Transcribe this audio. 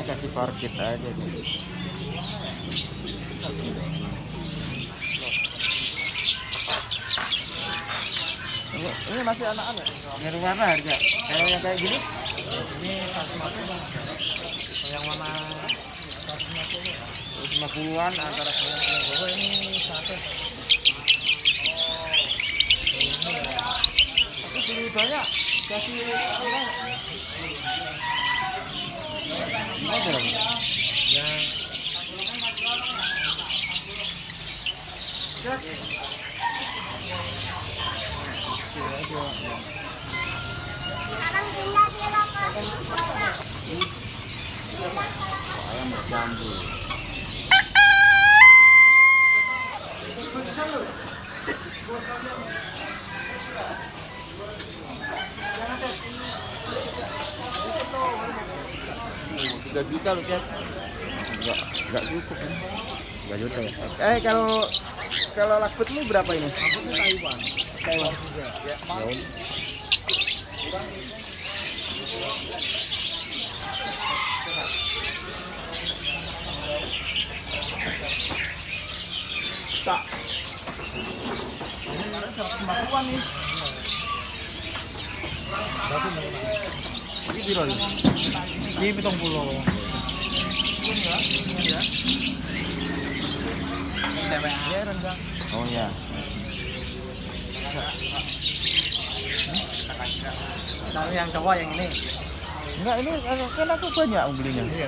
kasih parkit aja nih. Ini masih anak-anak. Dari mana harga? Kalau yang kayak gini? Ini 150. Yang mana 150? 150-an antara Oh, ini 100. Tapi beli banyak kasih orang. Ini berapa? Ayam berjambu. Udah juta loh, Cek. Enggak cukup kan? 3 juta ya. Kalau lakbet lu berapa ini? Lakbetnya Taiwan. Taiwan. Ya, Tak. Ini 150-an nih. Ini piro iki? ini 70. Ya. Ya, rendang. Oh ya. Nah, yang cowok yang ini. Enggak, ini kan aku banyak belinya.